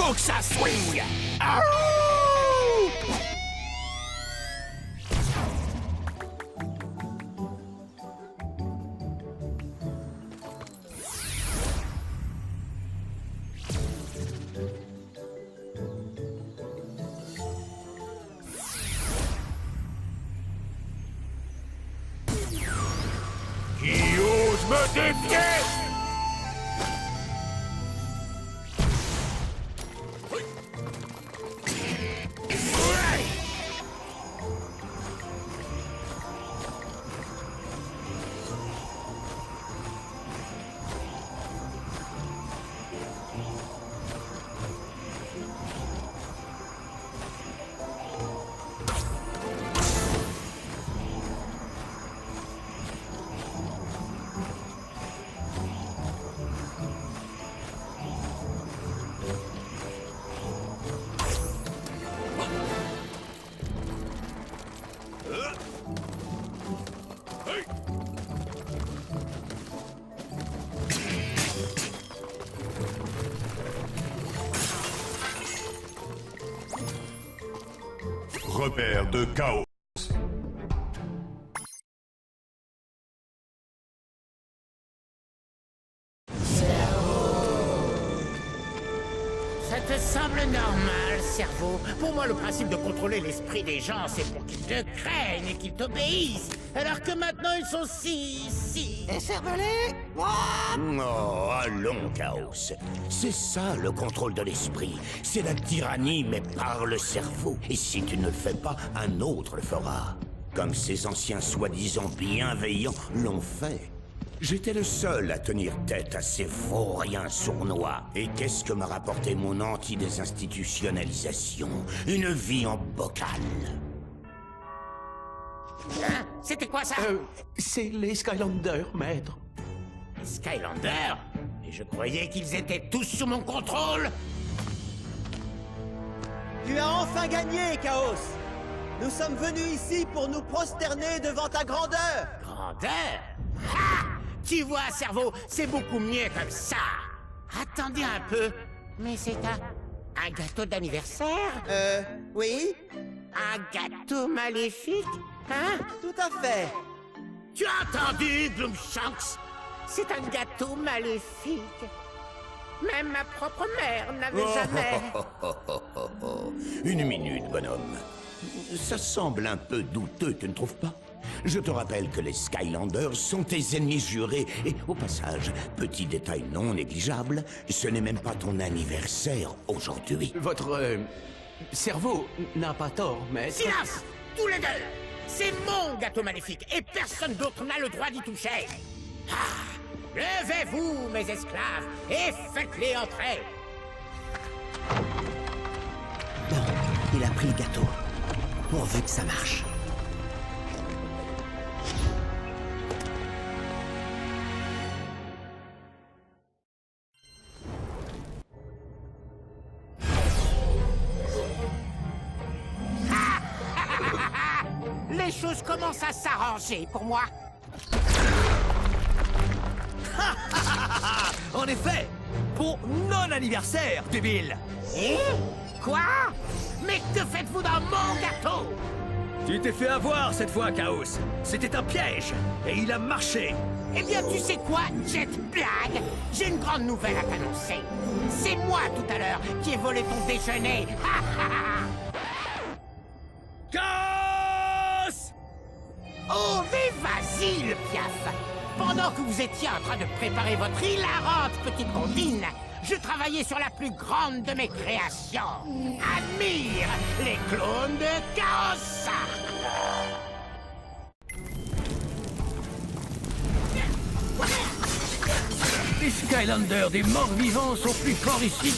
Faut que ça swing! Ah! Qui ose me défier? Repère de chaos. Ça te semble normal, cerveau? Pour moi, le principe de contrôler l'esprit des gens, c'est pour qu'ils te craignent et qu'ils t'obéissent. Alors que maintenant, ils sont si... Écervelé? Oh, allons, Chaos. C'est ça, le contrôle de l'esprit. C'est la tyrannie, mais par le cerveau. Et si tu ne le fais pas, un autre le fera. Comme ces anciens soi-disant bienveillants l'ont fait. J'étais le seul à tenir tête à ces vauriens sournois. Et qu'est-ce que m'a rapporté mon anti-désinstitutionnalisation? Une vie en bocal. Hein? C'était quoi ça? C'est les Skylanders, maître. Skylander? Et je croyais qu'ils étaient tous sous mon contrôle. Tu as enfin gagné, Chaos! Nous sommes venus ici pour nous prosterner devant ta grandeur! Grandeur? Ha! Tu vois, cerveau, c'est beaucoup mieux comme ça. Attendez un peu. Mais c'est un gâteau d'anniversaire? Oui? Un gâteau maléfique? Hein? Tout à fait! Tu as entendu, Gloomshanks? C'est un gâteau maléfique. Même ma propre mère n'avait jamais... Une minute, bonhomme. Ça semble un peu douteux, tu ne trouves pas? Je te rappelle que les Skylanders sont tes ennemis jurés. Et au passage, petit détail non négligeable, ce n'est même pas ton anniversaire aujourd'hui. Votre cerveau n'a pas tort, maître. Silence! Tous les deux! C'est mon gâteau maléfique et personne d'autre n'a le droit d'y toucher. Ah! Levez-vous, mes esclaves, et faites-les entrer. Bon, il a pris le gâteau. Pourvu que ça marche. Les choses commencent à s'arranger pour moi. En effet, pour non-anniversaire, débile. Et quoi? Mais que faites-vous dans mon gâteau? Tu t'es fait avoir cette fois, Chaos. C'était un piège, et il a marché. Eh bien, tu sais quoi, Jetblag? J'ai une grande nouvelle à t'annoncer. C'est moi, tout à l'heure, qui ai volé ton déjeuner. Chaos! Oh, mais vas-y, le piaf! Pendant que vous étiez en train de préparer votre hilarante petite comptine, je travaillais sur la plus grande de mes créations. Admire les clones de Chaos! Les Skylanders des morts-vivants sont plus forts ici.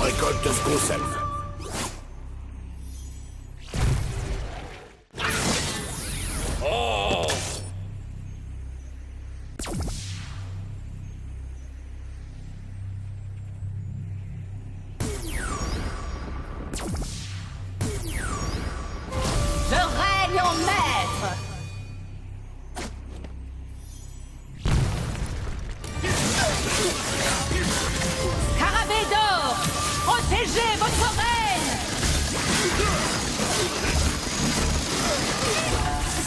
récolte ce qu'on sème. Je règne en maître. Scarabée d'or, protégez votre reine.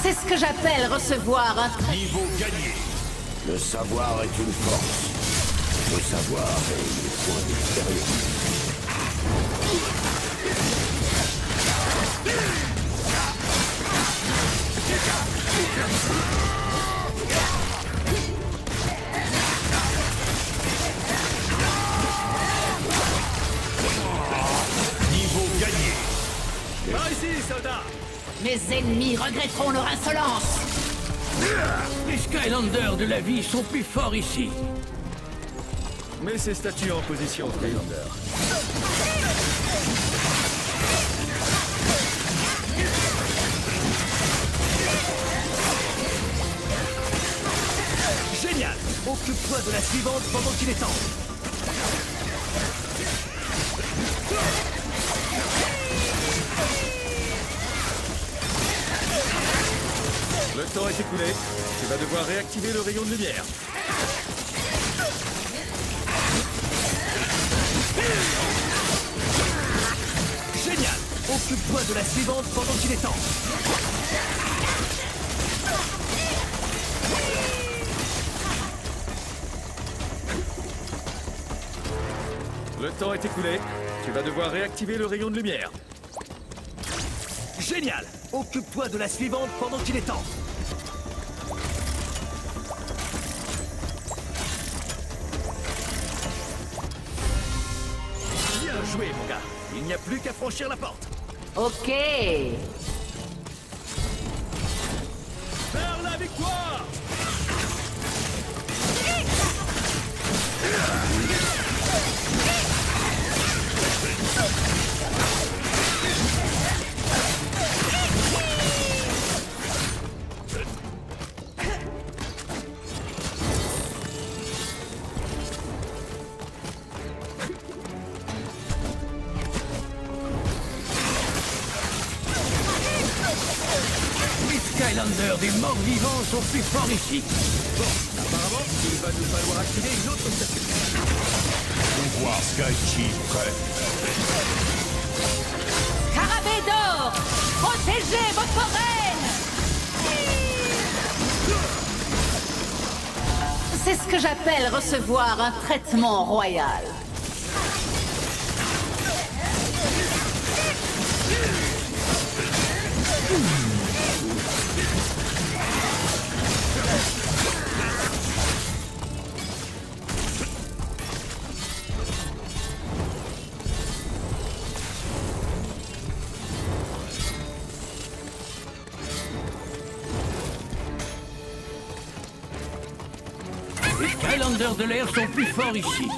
C'est ce que j'appelle recevoir un... Niveau gagné. Le savoir est une force. Le savoir est une point d'expérience. Niveau gagné. Par ici, soldats! Mes ennemis regretteront leur insolence. Les Skylanders de la vie sont plus forts ici. Mets ces statues en position, Skylander. Génial! Occupe-toi de la suivante pendant qu'il est temps. Le temps est écoulé. Tu vas devoir réactiver le rayon de lumière. Génial! Occupe-toi de la suivante pendant qu'il est temps. Le temps est écoulé. Tu vas devoir réactiver le rayon de lumière. Génial! Occupe-toi de la suivante pendant qu'il est temps. Bien joué, mon gars. Il n'y a plus qu'à franchir la porte. Ok. Vers la victoire! Les Skylanders des morts vivants sont plus forts ici. Bon, apparemment, il va nous falloir activer une autre statue. Pouvoir Sky Chief prêt. Scarabée d'or, protégez votre reine. C'est ce que j'appelle recevoir un traitement royal. Les Skylanders de l'air sont plus forts ici.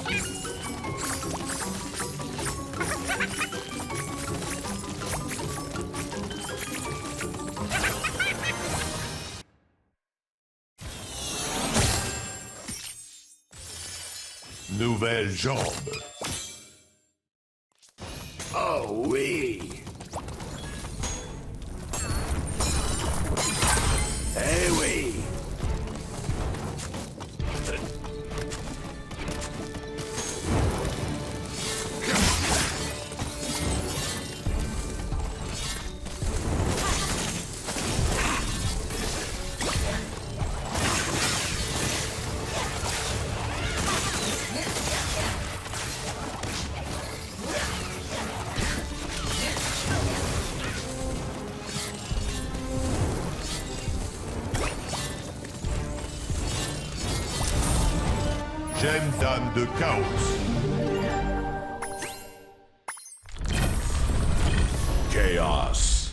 Nouvelle jambe. Oh oui. Eh oui. Gemme d'âme de chaos. Chaos.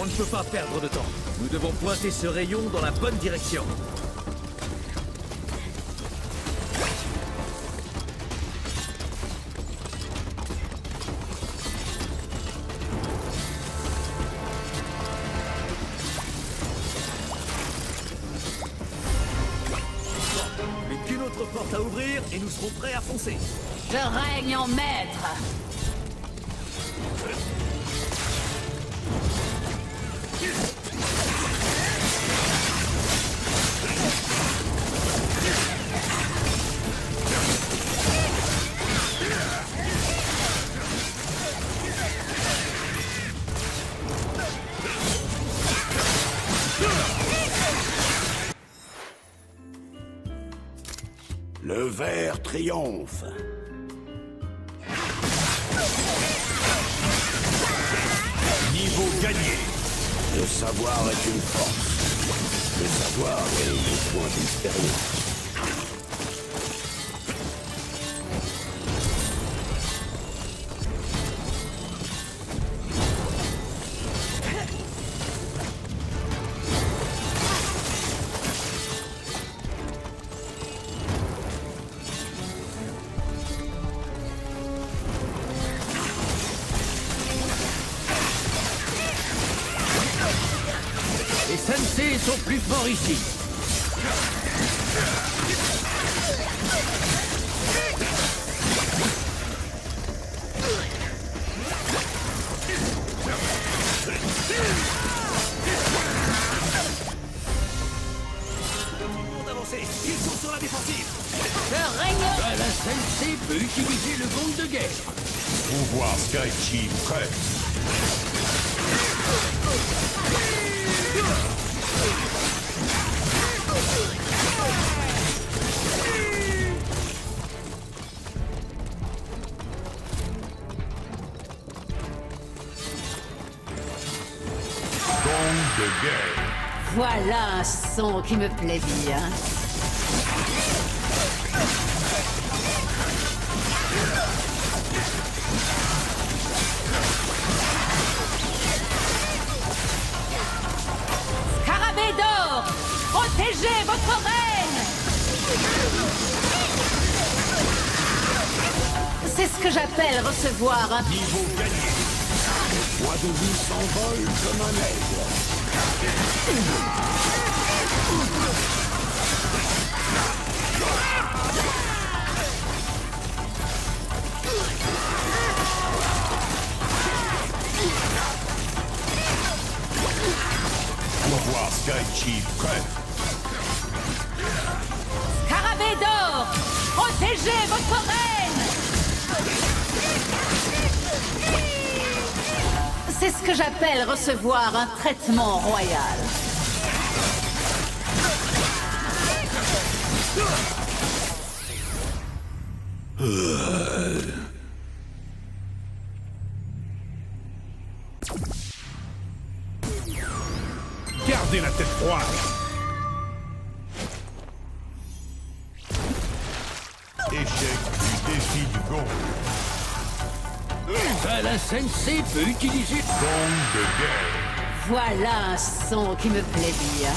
On ne peut pas perdre de temps. Nous devons pointer ce rayon dans la bonne direction. Plus qu'une autre porte à ouvrir et nous serons prêts à foncer. Je règne en maître. Le ver triomphe. Niveau gagné. Le savoir est une force. Le savoir est le point d'expérience. Les sensei sont plus forts ici. Avancez, ils sont sur la défensive. Je règne. La sensei peut utiliser le gong de guerre. Pouvoir Sky Chief prêt. Gong de guerre. Voilà un son qui me plaît bien. Scarabée d'or, protégez votre reine. C'est ce que j'appelle recevoir un... Niveau gagné. Moi de vie s'envole comme un aigle. Pouvoir Sky Chief prêt. Scarabée d'or, protégez votre reine. C'est ce que j'appelle recevoir un traitement royal. Gardez la tête froide. Échec du défi du gong. La sensei peut utiliser... Gong de guerre. Voilà un son qui me plaît bien.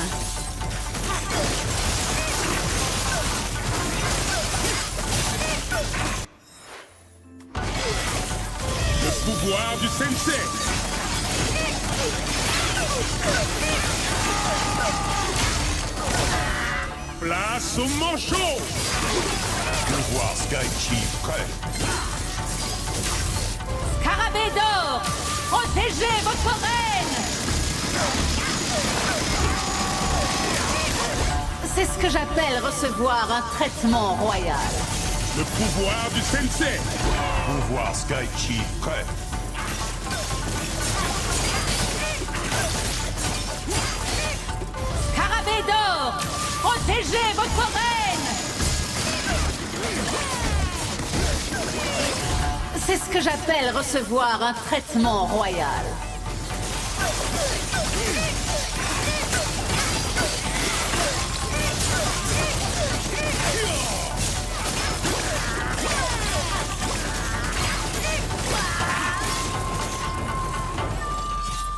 Le pouvoir du sensei. Place au manchot. Pouvoir Sky Chief prêt. Scarabée d'or, protégez votre reine. C'est ce que j'appelle recevoir un traitement royal. Le pouvoir du sensei. Pouvoir Sky Chief prêt. Scarabée d'or, protégez votre reine. C'est ce que j'appelle recevoir un traitement royal.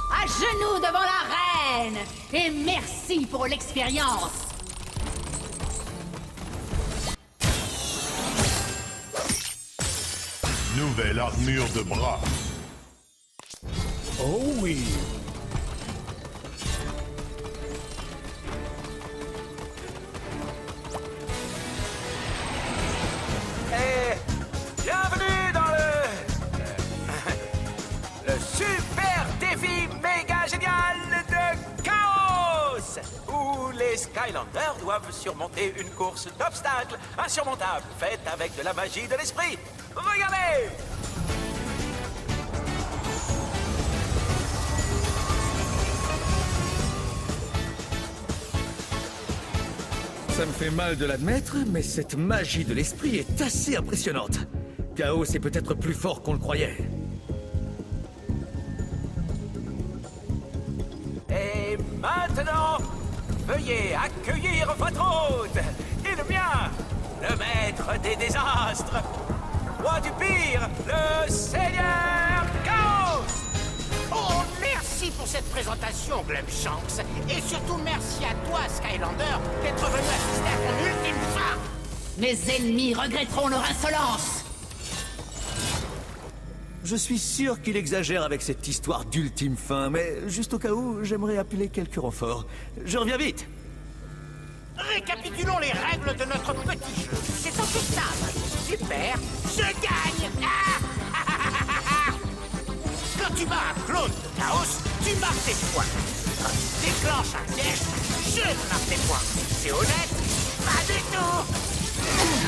À genoux devant la reine. Et merci pour l'expérience. Nouvelle armure de bras. Oh oui. Et bienvenue dans le super défi méga génial de Chaos, où les Skylanders doivent surmonter une course d'obstacles insurmontables, faite avec de la magie de l'esprit. Regardez! Ça me fait mal de l'admettre, mais cette magie de l'esprit est assez impressionnante. Chaos est peut-être plus fort qu'on le croyait. Et maintenant, veuillez accueillir votre hôte, et le mien, le maître des désastres, roi du pire, le Seigneur Chaos! Oh, merci pour cette présentation, Glumshanks. Et surtout, merci à toi, Skylander, d'être venu assister à ton ultime fin. Mes ennemis regretteront leur insolence. Je suis sûr qu'il exagère avec cette histoire d'ultime fin, mais juste au cas où, j'aimerais appeler quelques renforts. Je reviens vite. Récapitulons les règles de notre petit jeu. C'est en tout simple. Tu perds, je gagne. Quand tu bats un clone de Chaos, tu marques tes points. Quand tu déclenches un piège, je marque tes points. C'est honnête? Pas du tout.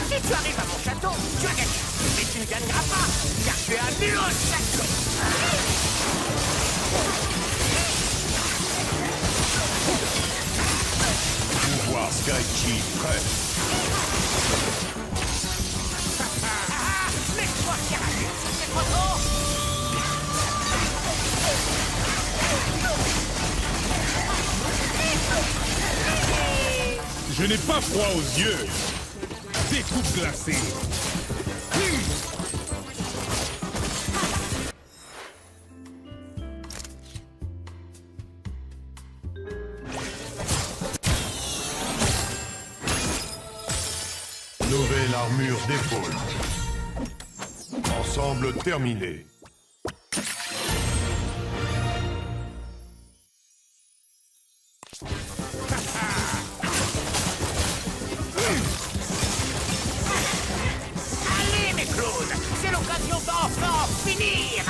Si tu arrives à mon château, tu as gagné. Mais tu ne gagneras pas, car tu es un nul au château. Pouvoir Sky-Chi prêt. Mais toi, Caramus, c'est trop tôt. Je n'ai pas froid aux yeux. Découpe glacée. Nouvelle armure d'épaule. Ensemble terminé. Allez, mes clones, c'est l'occasion d'enfin en finir.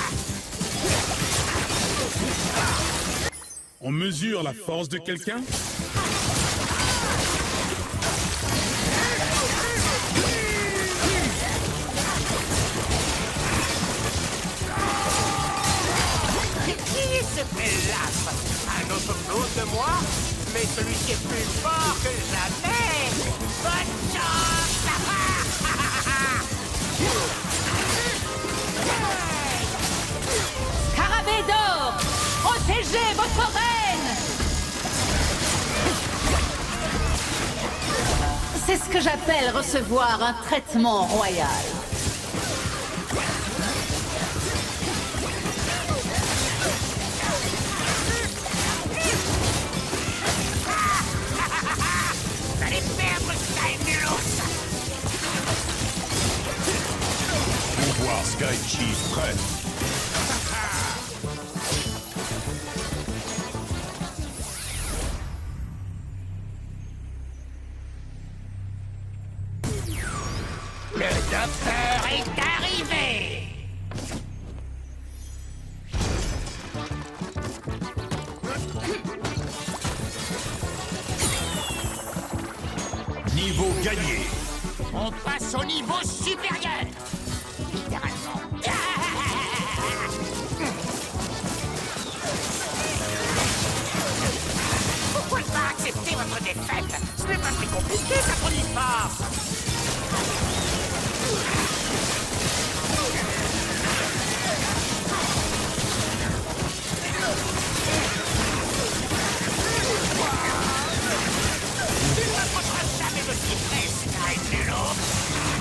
On mesure la force de quelqu'un? Qui est ce bel-âtre? Un autre clone de moi? Mais celui-ci est plus fort que jamais. Bonne chance. Scarabée d'or, protégez votre reine. C'est ce que j'appelle recevoir un traitement royal. Vous allez perdre Skymulos. Pouvoir Sky-Chi prêt. Le docteur est arrivé. Niveau gagné. On passe au niveau supérieur. Littéralement. Pourquoi pas accepter votre défaite? Ce n'est pas très compliqué quand on y pense. Tu ne m'approcheras jamais de si près, Skymulo.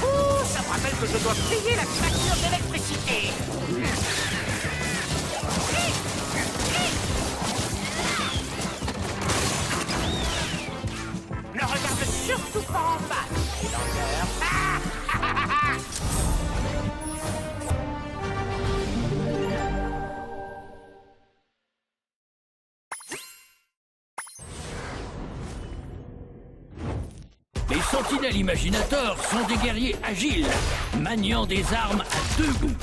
Ouh, ça me rappelle que je dois payer la facture d'électricité. sentinelles imaginateurs sont des guerriers agiles, maniant des armes à deux bouts.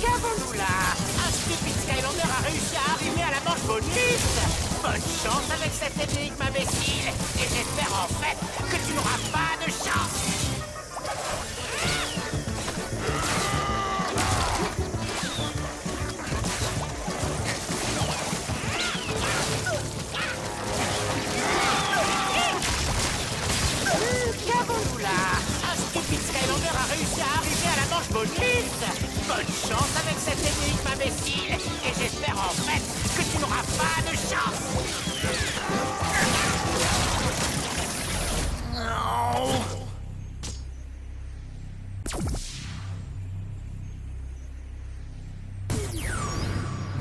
Qu'avons-nous là? Un stupide Skylander a réussi à arriver à la manche bonus. Bonne chance avec cette énigme, imbécile. Et j'espère en fait que tu n'auras pas de chance. Qu'avons-nous là? Un stupide Skylander a réussi à arriver à la manche bonus. Bonne chance avec cette énigme, imbécile. Et j'espère en fait que tu n'auras pas de chance.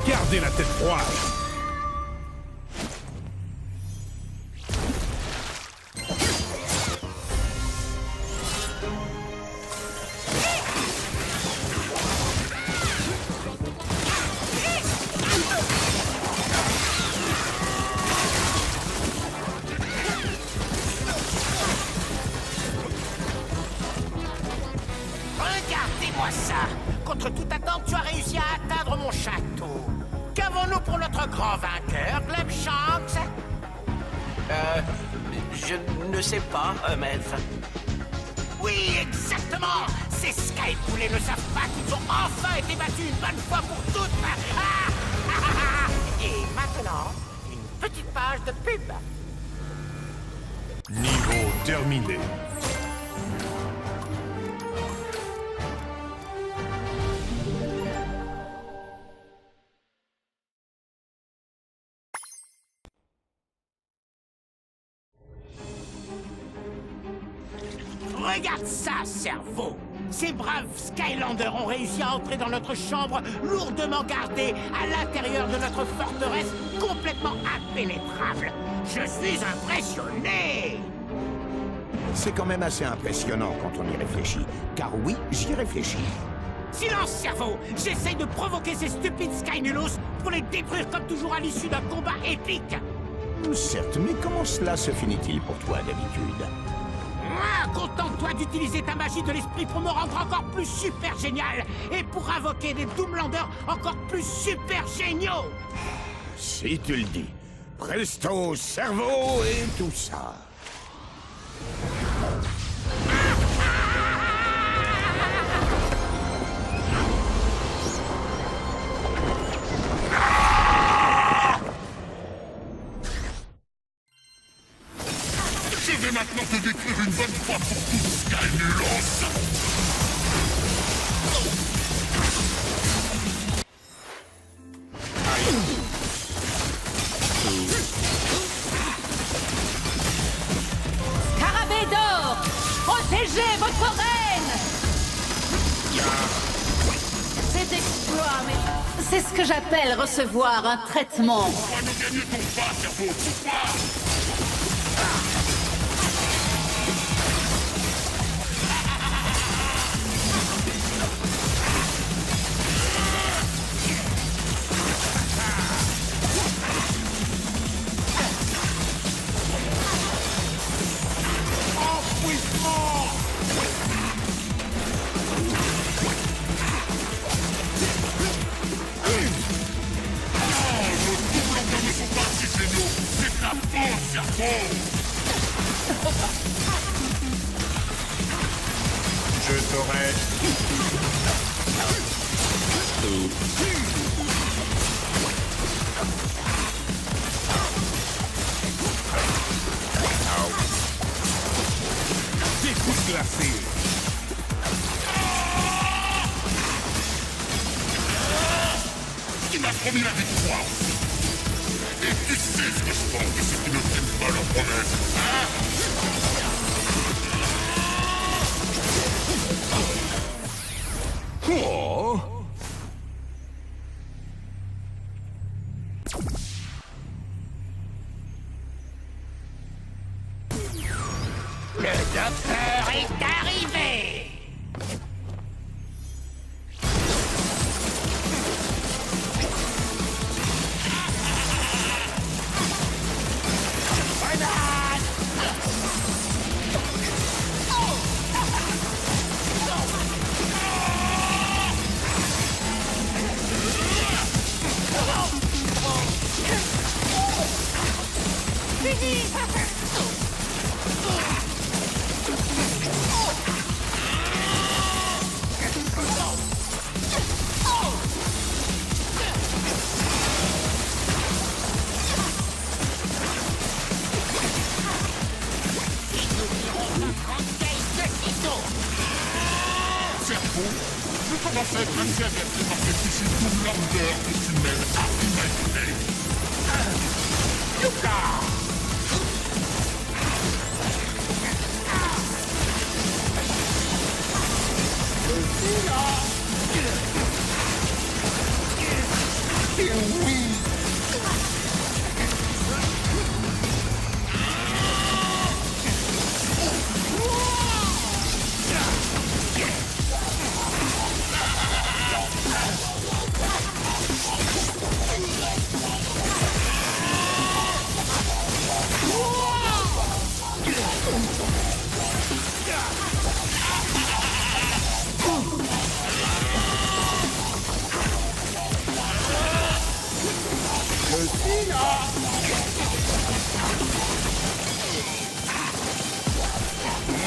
Gardez la tête froide. Regardez-moi ça. Contre toute attente, tu as réussi à atteindre mon château. Qu'avons-nous pour notre grand vainqueur, Gleb Shanks? Je ne sais pas, maître. Oui, exactement. Ces Skypoulets ne savent pas qu'ils ont enfin été battus une bonne fois pour toutes. Et maintenant, une petite page de pub. Niveau terminé. Regarde ça, cerveau! Ces braves Skylanders ont réussi à entrer dans notre chambre lourdement gardée à l'intérieur de notre forteresse complètement impénétrable. Je suis impressionné! C'est quand même assez impressionnant quand on y réfléchit. Car oui, j'y réfléchis. Silence, cerveau! J'essaye de provoquer ces stupides Skynulos pour les détruire comme toujours à l'issue d'un combat épique! Certes, mais comment cela se finit-il pour toi d'habitude? Contente-toi d'utiliser ta magie de l'esprit pour me rendre encore plus super génial et pour invoquer des Doomlanders encore plus super géniaux. Si tu le dis. Presto, cerveau et tout ça. Je vais maintenant te détruire une bonne fois pour toutes, Skynulos. Scarabée d'or, protégez votre reine. C'est exploit, mais c'est ce que j'appelle recevoir un traitement. On va nous gagner ton pas, cerveau, pourquoi? Je t'aurais... Des coups glacés. Tu m'as promis la victoire. Et tu sais ce que je pense de ceux qui ne tiennent pas leurs promesses, hein? Oh. Servo, je commence à être assez averti par ces fichus Doomlander que tu m'aides à imaginer. Yuka! Et oui!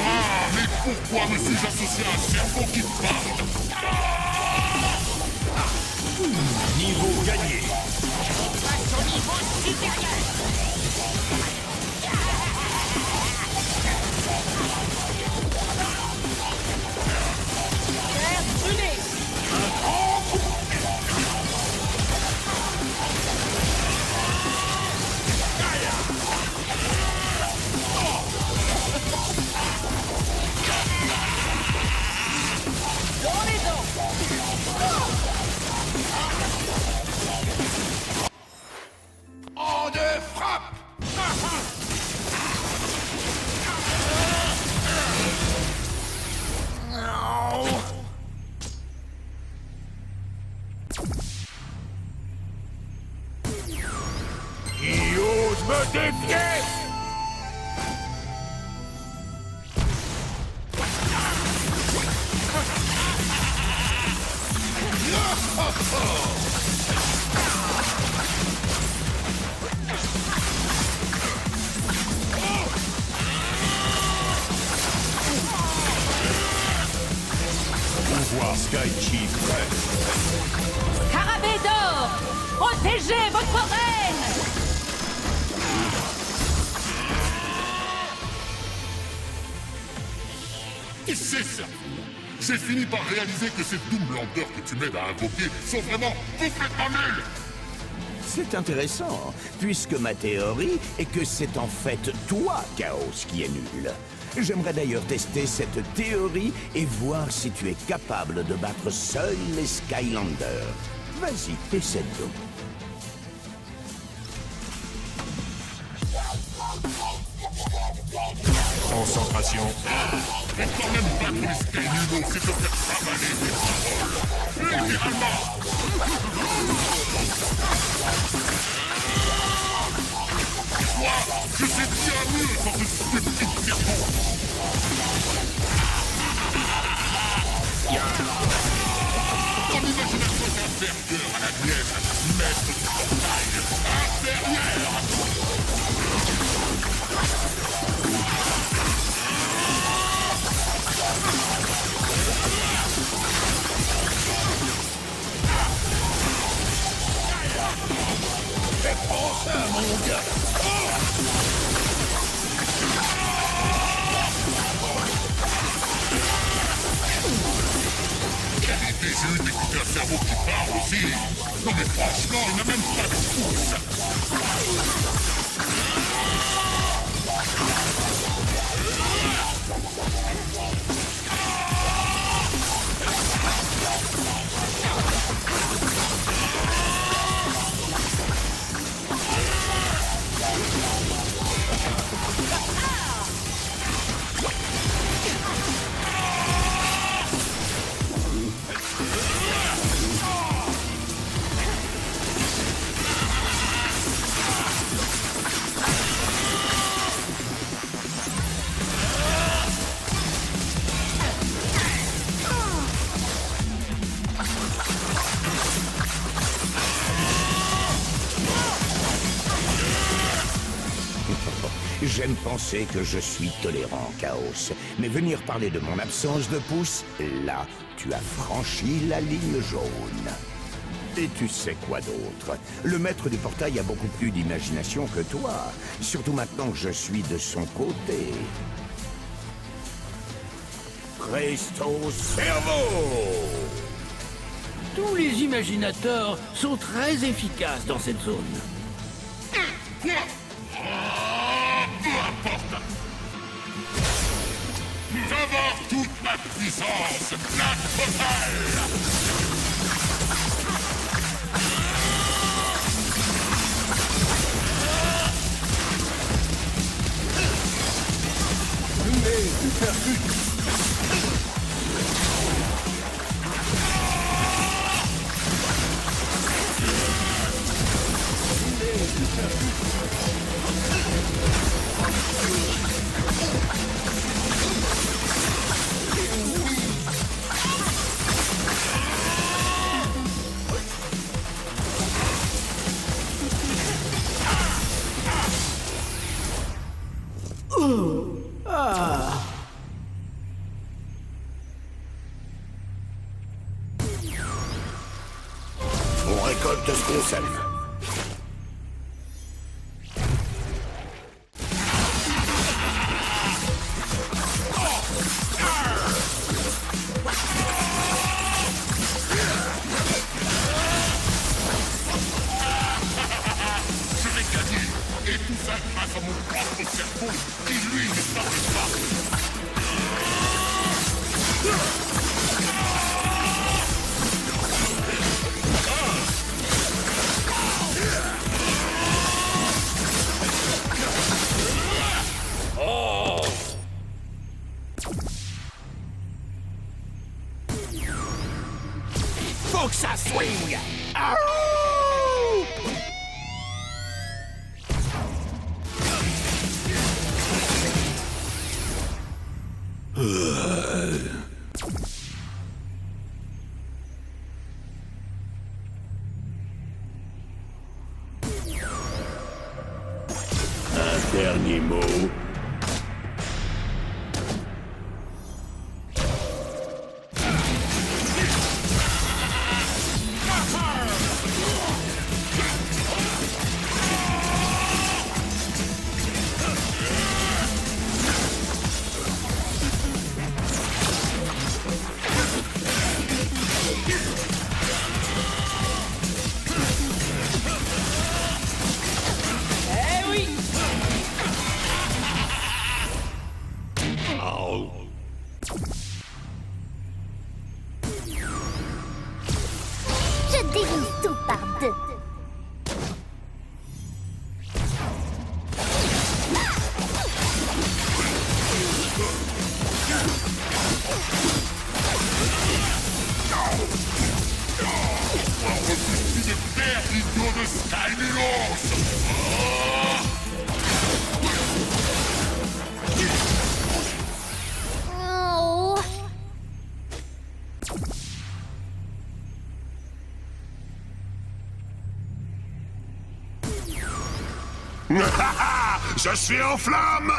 Ah, mais pourquoi me suis-je associé à un cerveau qui parle? Niveau gagné. Passe au niveau supérieur. Terre brûlée. Dans les dents. En deux frappes! Qui ose me défier? Pouvoir Sky Chief prêt. Scarabée d'or, protégez votre reine! Qui c'est ça? J'ai fini par réaliser que ces Doomlander que tu m'aides à invoquer sont vraiment complètement nuls! C'est intéressant, puisque ma théorie est que c'est en fait toi, Chaos, qui est nul. J'aimerais d'ailleurs tester cette théorie et voir si tu es capable de battre seul les Skylanders. Vas-y, essaie donc. Concentration. Mais quand même battre les Skylunos, c'est te faire s'avaler des paroles. Littéralement. Toi, je sais bien mieux sans ce stupide cerveau. Ton imagination est inférieure à la mienne, maître du portail. Inférieure. Prends ça, mon gars! Quelle idée j'ai eu d'écouter un cerveau qui parle aussi. Non mais franchement, il n'a même pas de pouce. J'aime penser que je suis tolérant, Chaos. Mais venir parler de mon absence de pouce, là, tu as franchi la ligne jaune. Et tu sais quoi d'autre? Le maître du portail a beaucoup plus d'imagination que toi. Surtout maintenant que je suis de son côté. Presto Cerveau! Tous les imaginateurs sont très efficaces dans cette zone. Peu importe. D'avoir toute ma puissance, la totale. On récolte ce qu'on sème. Je vais gagner. Et tout ça grâce à mon propre cerveau qui, lui, ne parle pas. Faut que ça swing! Ah! Un dernier mot. Je divise tout par deux. Une paire d'idiot de Skymilos. Oh. Je suis en flamme.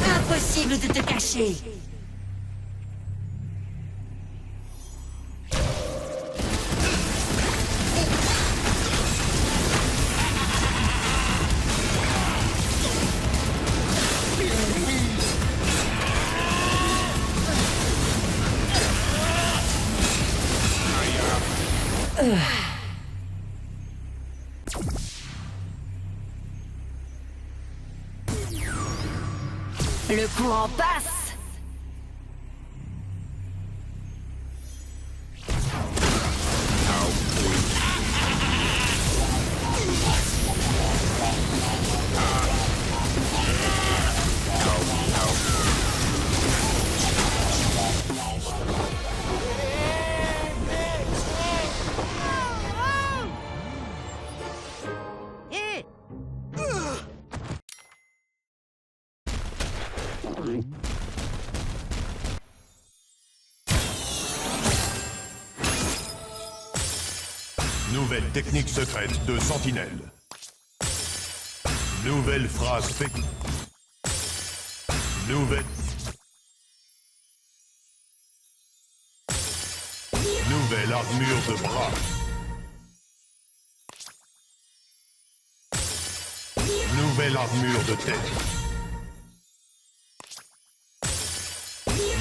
Impossible de te cacher. Le courant passe. Nouvelle technique secrète de Sentinelle. Nouvelle phrase fait. Nouvelle armure de bras. Nouvelle armure de tête.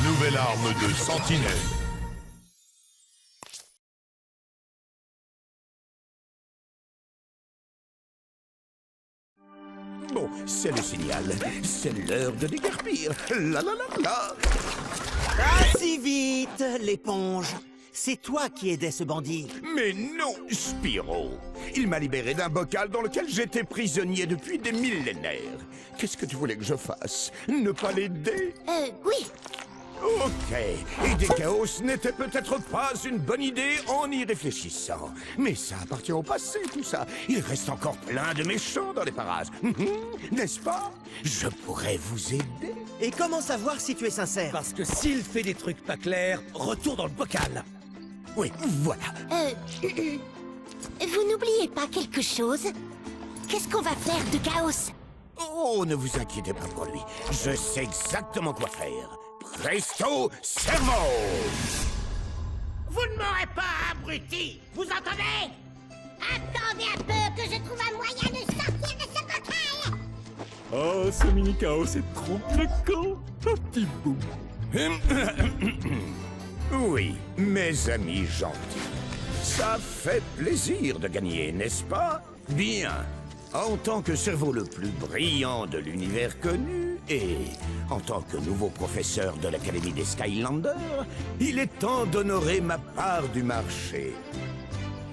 Nouvelle arme de sentinelle. Bon, c'est le signal. C'est l'heure de déguerpir. La la la la. Pas si vite, l'éponge. C'est toi qui aidais ce bandit. Mais non, Spyro. Il m'a libéré d'un bocal dans lequel j'étais prisonnier depuis des millénaires. Qu'est-ce que tu voulais que je fasse? Ne pas l'aider? Oui. Ok. Aider Chaos n'était peut-être pas une bonne idée en y réfléchissant. Mais ça appartient au passé, tout ça. Il reste encore plein de méchants dans les parages. N'est-ce pas? Je pourrais vous aider. Et comment savoir si tu es sincère? Parce que s'il fait des trucs pas clairs, retour dans le bocal. Oui, voilà. Vous n'oubliez pas quelque chose? Qu'est-ce qu'on va faire de Chaos? Oh, ne vous inquiétez pas pour lui. Je sais exactement quoi faire. Presto, sermo! Vous ne m'aurez pas, abruti! Vous entendez? Attendez un peu que je trouve un moyen de sortir de ce bocal! Oh, ce mini chaos est trop craquant. Un petit bout. Oui, mes amis gentils. Ça fait plaisir de gagner, n'est-ce pas? Bien. En tant que cerveau le plus brillant de l'univers connu, et en tant que nouveau professeur de l'Académie des Skylanders, il est temps d'honorer ma part du marché.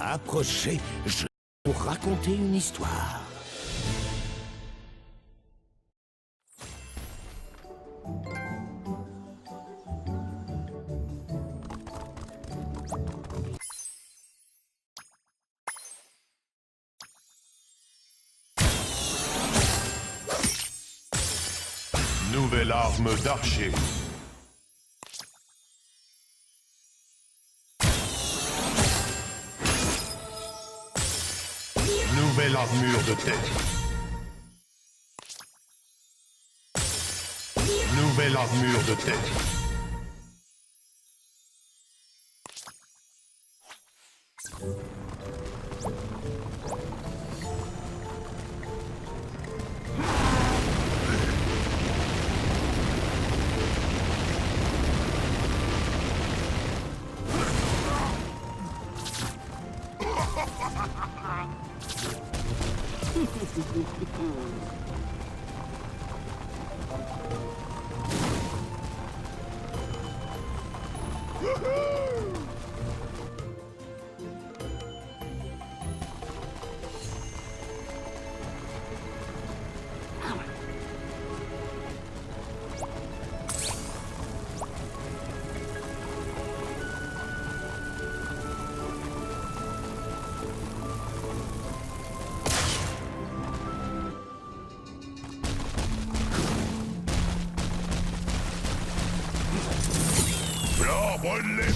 Approchez, je vais vous raconter une histoire. Nouvelle arme d'archer. Nouvelle armure de tête. Nouvelle armure de tête.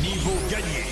Niveau gagné.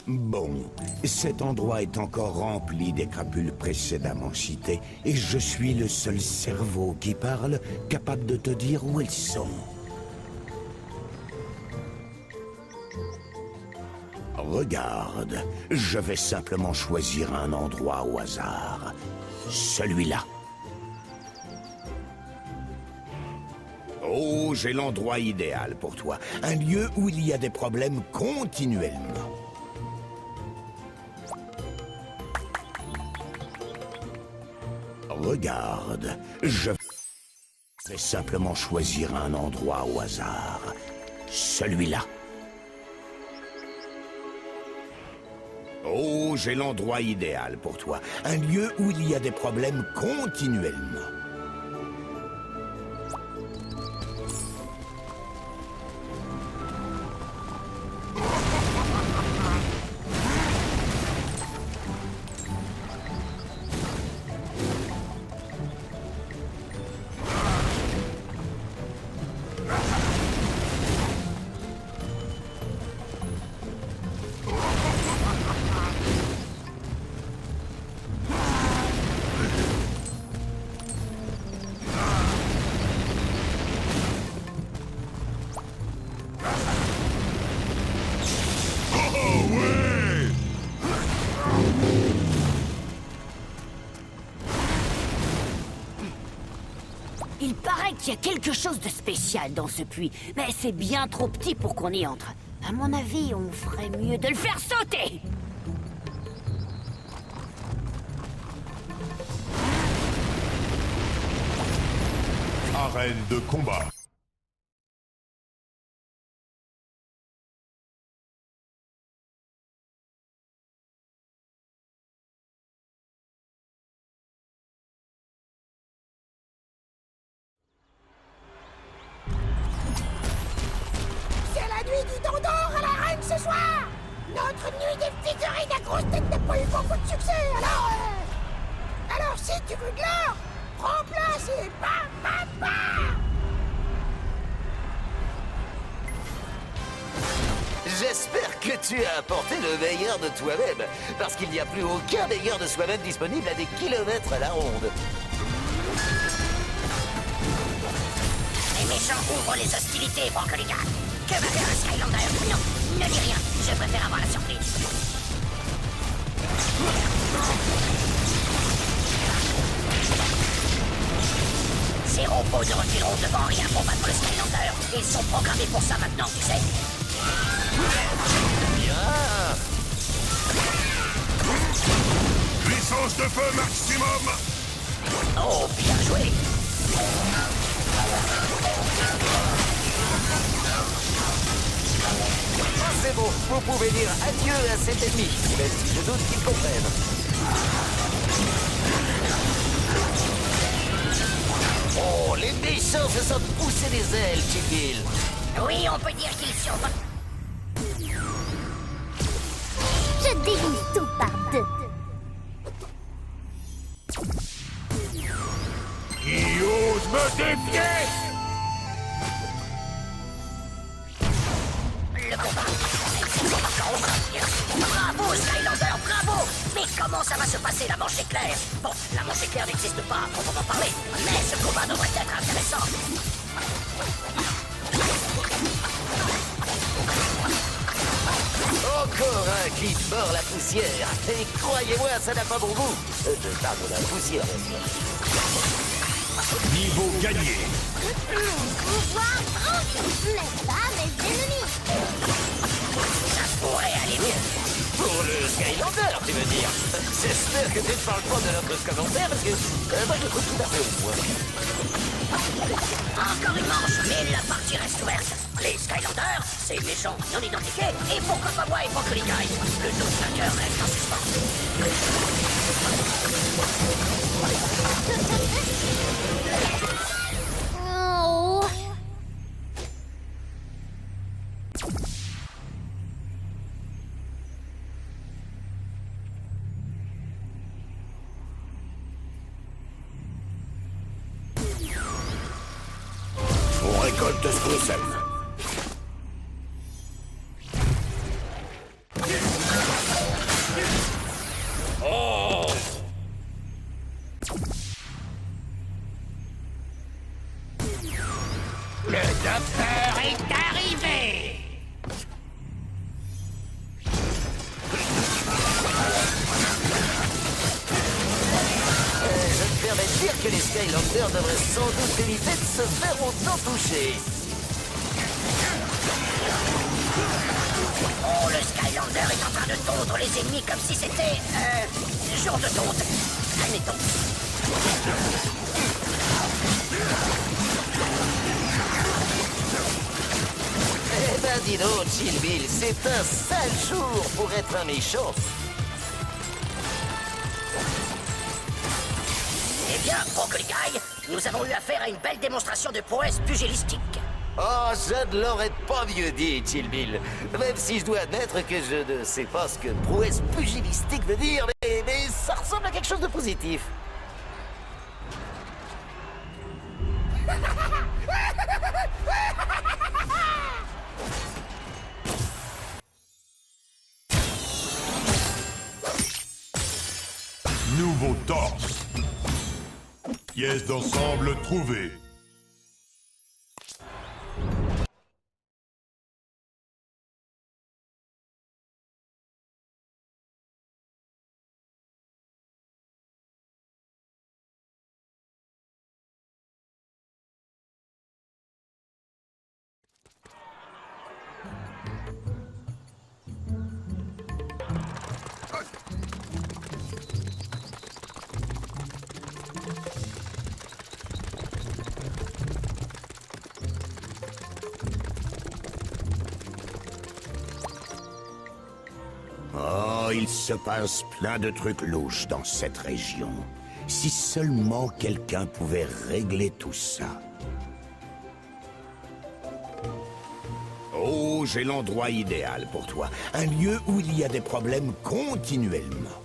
Bon, cet endroit est encore rempli des crapules précédemment citées, et je suis le seul cerveau qui parle, capable de te dire où elles sont. Regarde, je vais simplement choisir un endroit au hasard. Celui-là. Oh, j'ai l'endroit idéal pour toi. Un lieu où il y a des problèmes continuellement. Regarde, je... Je vais simplement choisir un endroit au hasard. Celui-là. Oh, j'ai l'endroit idéal pour toi. Un lieu où il y a des problèmes continuellement. Il paraît qu'il y a quelque chose de spécial dans ce puits, mais c'est bien trop petit pour qu'on y entre. À mon avis, on ferait mieux de le faire sauter. Arène de combat. C'est la nuit du don d'or à la reine ce soir. Notre nuit des figurines à grosse tête n'a pas eu beaucoup de succès, alors si tu veux de l'or, prends place et bam, bam, bam. J'espère que tu as apporté le meilleur de toi-même, parce qu'il n'y a plus aucun meilleur de soi-même disponible à des kilomètres à la ronde. Les méchants ouvrent les hostilités, Broccoliga. Que va faire un Skylander? Non, ne dis rien, je préfère avoir la surprise. Ces robots ne reculeront devant rien pour battre le Skylander. Ils sont programmés pour ça maintenant, tu sais. Bien. Puissance de feu maximum. Oh, bien joué. C'est bon, vous pouvez dire adieu à cet ennemi, même si je doute qu'ils comprennent. Oh, les méchants se sont poussés des ailes, Chiquille. Oui, on peut dire qu'ils survolent. Je divise tout par deux. Qui ose me défier? Le combat. Bravo, Skylander, bravo! Mais comment ça va se passer, la manche éclair? Bon, la manche éclair n'existe pas, on va en parler, mais ce combat devrait être intéressant. Encore un qui mord la poussière. Et croyez-moi, ça n'a pas bon goût. Je parle de la poussière, bien sûr. Niveau gagné. Mon pouvoir brandit, n'est-ce pas, mes ennemis? Ça pourrait aller mieux. Pour le Skylander, tu veux dire? J'espère que tu ne parles pas de notre commentaire, parce que moi je trouve tout à fait au point. Encore une manche, mais la partie reste ouverte. Les Skylanders, c'est méchants non identifiés, et pourquoi pas moi et Broccoliga? Le double vainqueur reste en suspens. Oh. On récolte ce qu'on sème. Le docteur est arrivé. Je me permets de dire que les Skylanders devraient sans doute éviter de se faire autant toucher. Oh, le Skylander est en train de tondre les ennemis comme si c'était... jour de tonte. Admettons. ben dis donc, Chill Bill, c'est un sale jour pour être un méchant. Eh bien, Broccoli nous avons eu affaire à une belle démonstration de prouesse pugilistique. Oh, je ne l'aurais pas mieux dit, Chill Bill. Même si je dois admettre que je ne sais pas ce que prouesse pugilistique veut dire, mais ça ressemble à quelque chose de positif. Nouveau torse. Pièce d'ensemble trouvée. Oh, il se passe plein de trucs louches dans cette région. Si seulement quelqu'un pouvait régler tout ça. Oh, j'ai l'endroit idéal pour toi. Un lieu où il y a des problèmes continuellement.